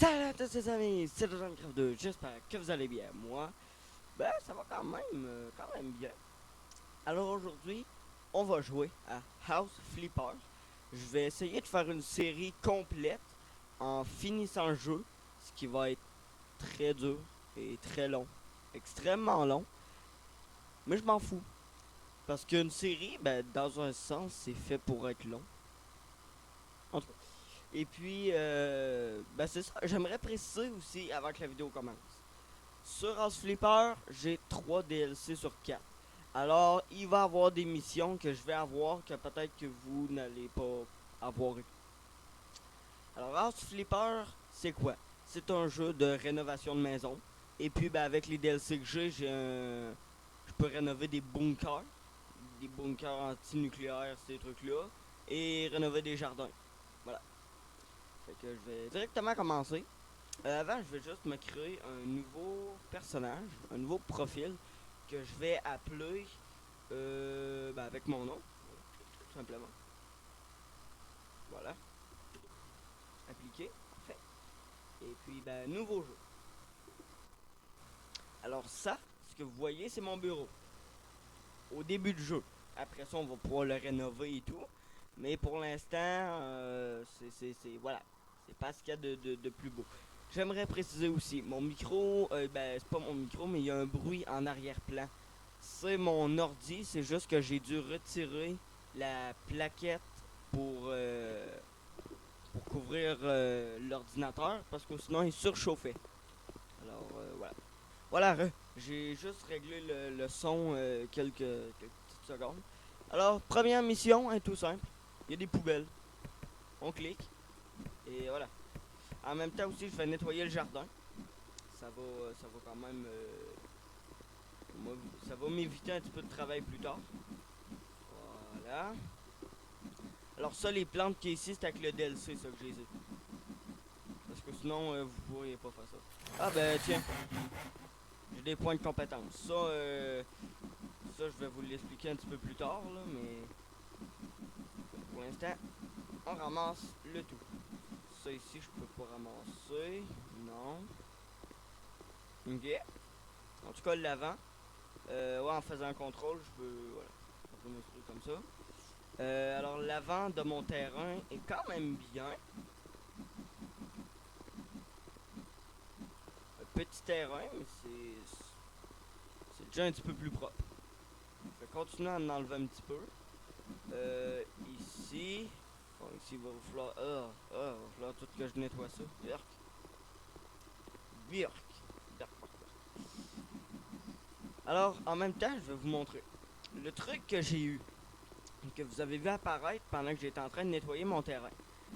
Salut à tous les amis, c'est le Minecraft 2, j'espère que vous allez bien. Moi, ça va quand même bien. Alors aujourd'hui, on va jouer à House Flipper. Je vais essayer de faire une série complète en finissant le jeu, ce qui va être très dur et très long, extrêmement long. Mais je m'en fous, parce qu'une série, dans un sens, c'est fait pour être long. En tout cas. Et puis, c'est ça. J'aimerais préciser aussi avant que la vidéo commence. Sur House Flipper, j'ai 3 DLC sur 4. Alors, il va y avoir des missions que je vais avoir que peut-être que vous n'allez pas avoir eu. Alors, House Flipper, c'est quoi? C'est un jeu de rénovation de maison. Et puis, avec les DLC que je peux rénover des bunkers anti-nucléaires, ces trucs-là, et rénover des jardins. Voilà. Fait que je vais directement commencer. Avant, je vais juste me créer un nouveau personnage, un nouveau profil que je vais appeler avec mon nom, tout simplement. Voilà. Appliquer. Parfait. Et puis, nouveau jeu. Alors ça, ce que vous voyez, c'est mon bureau. Au début du jeu. Après ça, on va pouvoir le rénover et tout. Mais pour l'instant, voilà. C'est pas ce qu'il y a de plus beau. J'aimerais préciser aussi, mon micro, c'est pas mon micro, mais il y a un bruit en arrière-plan. C'est mon ordi, c'est juste que j'ai dû retirer la plaquette pour, euh, pour couvrir l'ordinateur parce que sinon il surchauffait. Alors voilà. Voilà, j'ai juste réglé le son quelques petites secondes. Alors, première mission est tout simple. Il y a des poubelles. On clique. Et voilà. En même temps aussi, je vais nettoyer le jardin. Ça va quand même... ça va m'éviter un petit peu de travail plus tard. Voilà. Alors ça, les plantes qui est ici, c'est avec le DLC, ça que j'ai ai. Parce que sinon, vous pourriez pas faire ça. Ah tiens, j'ai des points de compétence. Ça je vais vous l'expliquer un petit peu plus tard, là, mais pour l'instant, on ramasse le tout. Ça ici, je peux pas ramasser. Non. Ok. En tout cas, l'avant. En faisant un contrôle, je peux. Voilà. Je peux m'exprimer comme ça. Alors, l'avant de mon terrain est quand même bien. Un petit terrain, mais c'est déjà un petit peu plus propre. Je vais continuer à en enlever un petit peu. Ici. Bon, ici, il va falloir. Il va falloir tout que je nettoie ça. Birk. Birk. Birk. Alors, en même temps, je vais vous montrer. Le truc que j'ai eu, que vous avez vu apparaître pendant que j'étais en train de nettoyer mon terrain,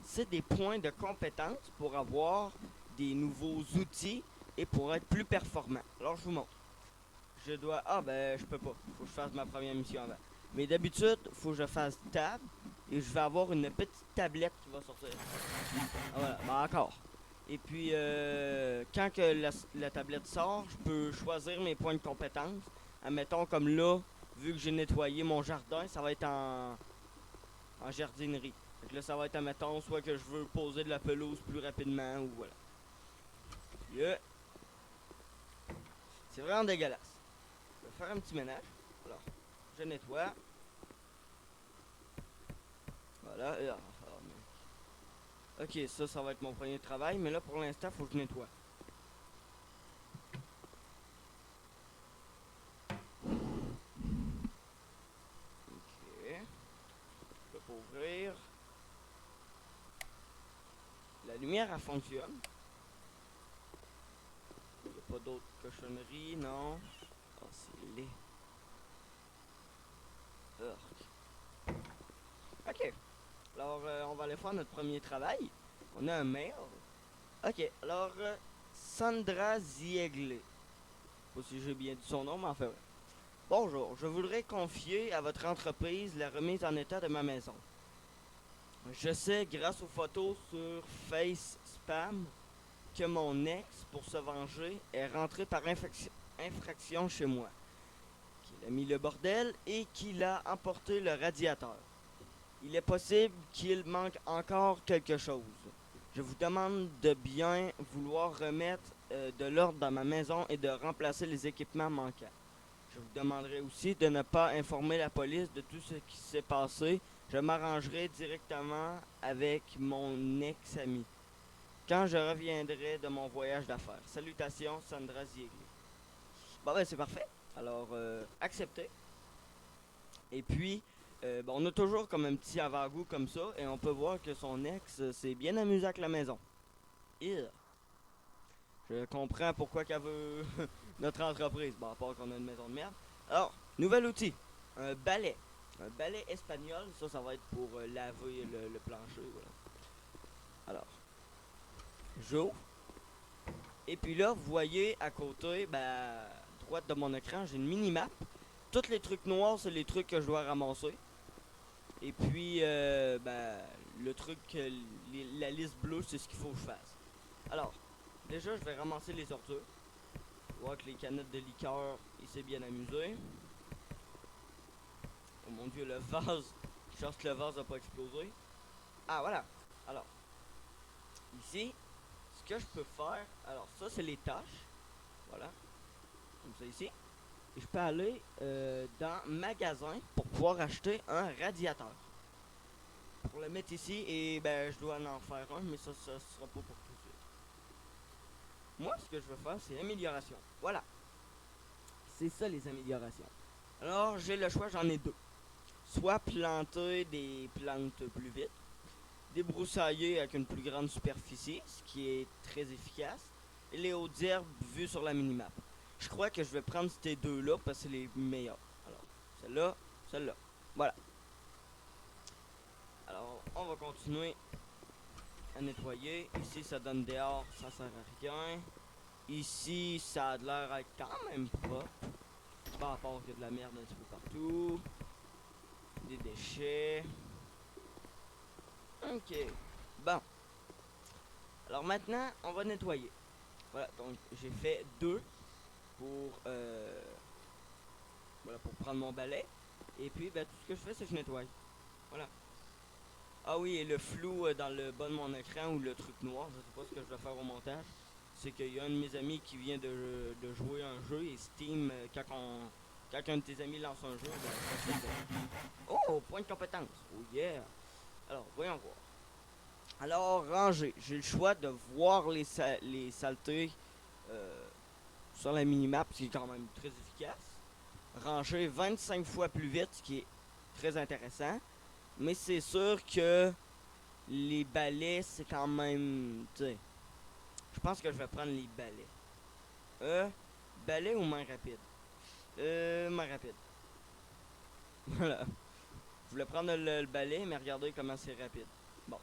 c'est des points de compétence pour avoir des nouveaux outils et pour être plus performant. Alors, je vous montre. Je dois. Je peux pas. Faut que je fasse ma première mission avant. Mais d'habitude, faut que je fasse tab et je vais avoir une petite tablette qui va sortir. Ah, voilà, encore. Et puis, quand que la tablette sort, je peux choisir mes points de compétence. Admettons, comme là, vu que j'ai nettoyé mon jardin, ça va être en jardinerie. Donc là, ça va être, admettons, soit que je veux poser de la pelouse plus rapidement, ou voilà. Puis, c'est vraiment dégueulasse. Je vais faire un petit ménage. Alors, je nettoie. Voilà. Ok, ça va être mon premier travail. Mais là, pour l'instant, faut que je nettoie. Ok. Je peux pas ouvrir. La lumière, elle fonctionne. Il n'y a pas d'autres cochonneries, non. Oh, c'est laid. Urk. Ok. Alors, on va aller faire notre premier travail. On a un mail. Ok, alors, Sandra Ziegle. Pas si j'ai bien dit son nom, mais enfin, ouais. Bonjour, je voudrais confier à votre entreprise la remise en état de ma maison. Je sais, grâce aux photos sur Face Spam, que mon ex, pour se venger, est rentré par infraction chez moi, qu'il a mis le bordel et qu'il a emporté le radiateur. Il est possible qu'il manque encore quelque chose. Je vous demande de bien vouloir remettre de l'ordre dans ma maison et de remplacer les équipements manquants. Je vous demanderai aussi de ne pas informer la police de tout ce qui s'est passé. Je m'arrangerai directement avec mon ex-ami quand je reviendrai de mon voyage d'affaires. Salutations, Sandra Ziegler. Bon ben c'est parfait. Alors, accepté. Et puis, on a toujours comme un petit avant-goût comme ça, et on peut voir que son ex s'est bien amusé avec la maison. Yeah. Je comprends pourquoi qu'elle veut notre entreprise. Bon, à part qu'on a une maison de merde. Alors, nouvel outil. Un balai. Un balai espagnol. Ça va être pour laver le plancher. Voilà. Alors, j'ouvre. Et puis là, vous voyez à côté, à droite de mon écran, j'ai une mini-map. Tous les trucs noirs, c'est les trucs que je dois ramasser. Et puis, le truc, la liste bleue, c'est ce qu'il faut que je fasse. Alors, déjà, je vais ramasser les ordures. Voir que les canettes de liqueur, il s'est bien amusé. Oh mon dieu, le vase. Je cherche que le vase n'a pas explosé. Ah, voilà. Alors, ici, ce que je peux faire. Alors, ça, c'est les tâches. Voilà. Comme ça ici. Et je peux aller dans magasin pour pouvoir acheter un radiateur. Pour le mettre ici, et je dois en faire un, mais ça sera pas pour tout de suite. Moi, ce que je veux faire, c'est amélioration. Voilà. C'est ça, les améliorations. Alors, j'ai le choix, j'en ai deux. Soit planter des plantes plus vite, débroussailler avec une plus grande superficie, ce qui est très efficace, et les hautes herbes vues sur la minimap. Je crois que je vais prendre ces deux-là parce que c'est les meilleurs. Alors, celle-là, celle-là. Voilà. Alors, on va continuer à nettoyer. Ici, ça donne dehors, ça sert à rien. Ici, ça a l'air d'être quand même propre. Pas à part qu'il y a de la merde un petit peu partout. Des déchets. Ok. Bon. Alors maintenant, on va nettoyer. Voilà, donc j'ai fait deux pour, voilà, pour prendre mon balai. Et puis, tout ce que je fais, c'est que je nettoie. Voilà. Ah oui, et le flou dans le bas de mon écran ou le truc noir, je sais pas ce que je vais faire au montage. C'est qu'il y a un de mes amis qui vient de jouer un jeu et Steam, quand un de tes amis lance un jeu, oh, point de compétence. Oh yeah. Alors, voyons voir. Alors, ranger. J'ai le choix de voir les saletés sur la minimap, ce qui est quand même très efficace. Ranger 25 fois plus vite, ce qui est très intéressant. Mais c'est sûr que les balais, c'est quand même. Tu sais, je pense que je vais prendre les balais. Balai ou main rapide? Main rapide. Voilà. Je voulais prendre le balai, mais regardez comment c'est rapide. Bon,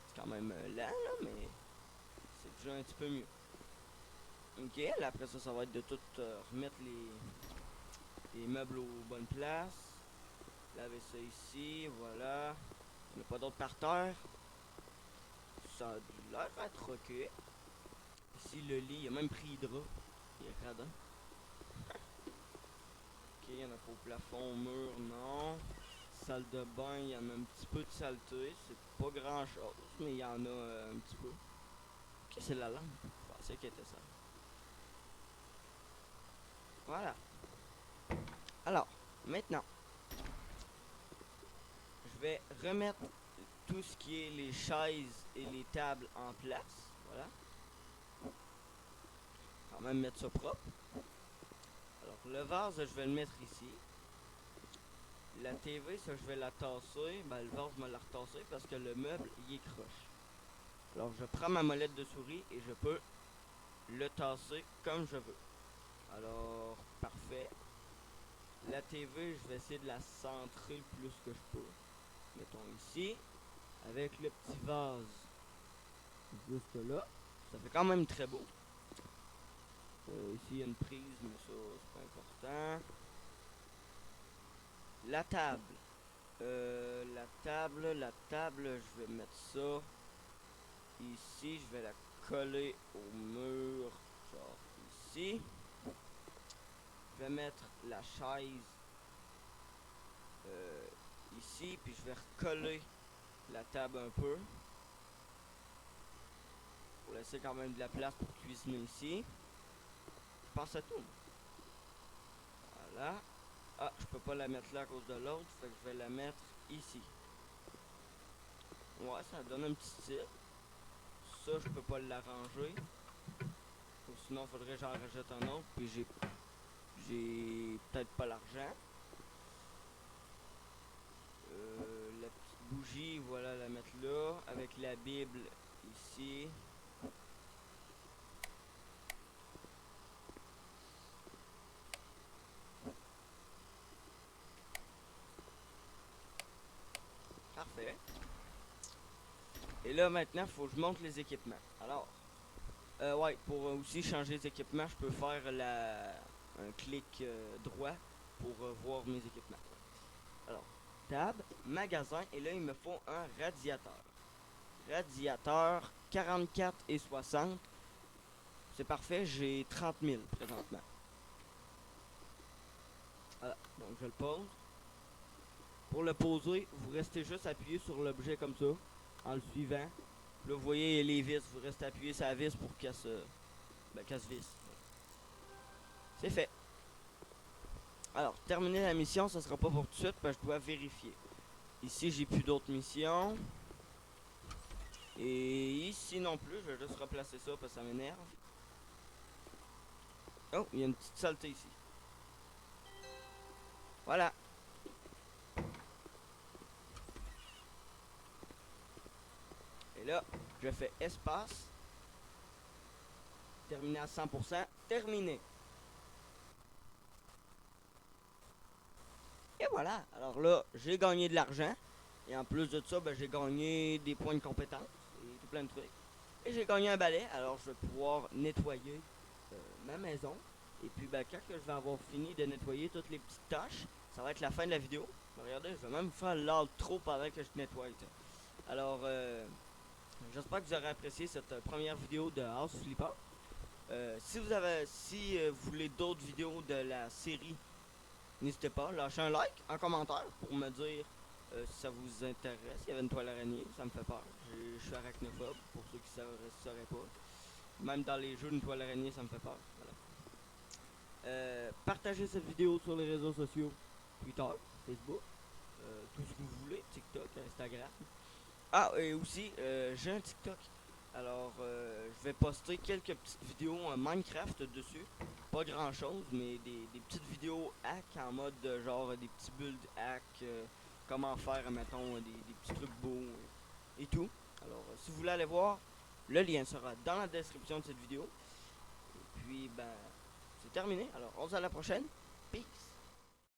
c'est quand même lent, là, mais c'est déjà un petit peu mieux. Ok, là, après ça, ça va être de tout remettre les meubles aux bonnes places. Laver ça ici, voilà. Il n'y a pas d'autre par terre. Ça a l'air d'être ok. Ici, le lit, il a même pris drap. Il est radin. Ok, il y en a pas au plafond, au mur, non. Salle de bain, il y en a un petit peu de saleté. C'est pas grand chose, mais il y en a un petit peu. Ok, c'est la lampe. Je pensais qu'elle était ça. Voilà. Alors, maintenant, je vais remettre tout ce qui est les chaises et les tables en place. Voilà. Quand même mettre ça propre. Alors, le vase, je vais le mettre ici. La TV, ça, je vais la tasser. Le vase, je vais la retasser parce que le meuble, il est croche. Alors, je prends ma molette de souris et je peux le tasser comme je veux. Alors, parfait. La TV, je vais essayer de la centrer le plus que je peux. Mettons ici. Avec le petit vase juste là. Ça fait quand même très beau. Ici, il y a une prise, mais ça, c'est pas important. La table. La table, je vais mettre ça ici. Je vais la coller au mur, genre ici. Je vais mettre la chaise ici, puis je vais recoller la table un peu. Pour laisser quand même de la place pour cuisiner ici. Je pense à tout. Voilà. Ah, je peux pas la mettre là à cause de l'autre, fait que je vais la mettre ici. Ouais, ça donne un petit style. Ça, je peux pas l'arranger. Ou sinon, faudrait que j'en rajoute un autre, puis j'ai peut-être pas l'argent. La petite bougie, voilà, la mettre là, avec la Bible ici. Parfait. Et là, maintenant, il faut que je monte les équipements. Alors, ouais, pour aussi changer les équipements, je peux faire un clic droit pour voir mes équipements. Alors, tab, magasin, et là, il me faut un radiateur. Radiateur 44 et 60. C'est parfait, j'ai 30 000 présentement. Voilà, donc je le pose. Pour le poser, vous restez juste appuyé sur l'objet comme ça, en le suivant. Là, vous voyez les vis, vous restez appuyé sur la vis pour qu'elle se visse. C'est fait. Alors, terminer la mission, ça sera pas pour tout de suite, parce que je dois vérifier. Ici, j'ai plus d'autres missions. Et ici non plus, je vais juste replacer ça parce que ça m'énerve. Oh, il y a une petite saleté ici. Voilà. Et là, je fais espace. Terminé à 100%. Terminé. Et voilà. Alors là, j'ai gagné de l'argent. Et en plus de ça, ben, j'ai gagné des points de compétence. Et tout plein de trucs. Et j'ai gagné un balai. Alors je vais pouvoir nettoyer ma maison. Et puis ben, quand que je vais avoir fini de nettoyer toutes les petites tâches, ça va être la fin de la vidéo. Regardez, je vais même faire l'outro pendant que je nettoie. Alors, j'espère que vous aurez apprécié cette première vidéo de House Flipper. Si vous voulez d'autres vidéos de la série, n'hésitez pas, lâchez un like, un commentaire pour me dire si ça vous intéresse. Il y avait une toile araignée, ça me fait peur. Je suis arachnophobe, pour ceux qui ne sauraient pas. Même dans les jeux, une toile araignée, ça me fait peur. Voilà. Partagez cette vidéo sur les réseaux sociaux, Twitter, Facebook, tout ce que vous voulez, TikTok, Instagram. Ah, et aussi, j'ai un TikTok. Alors, je vais poster quelques petites vidéos en Minecraft dessus. Pas grand chose, mais des petites vidéos hack en mode genre des petits builds hack. Comment faire, mettons, des petits trucs beaux et tout. Alors, si vous voulez aller voir, le lien sera dans la description de cette vidéo. Et puis, ben, c'est terminé. Alors, on se dit à la prochaine. Peace.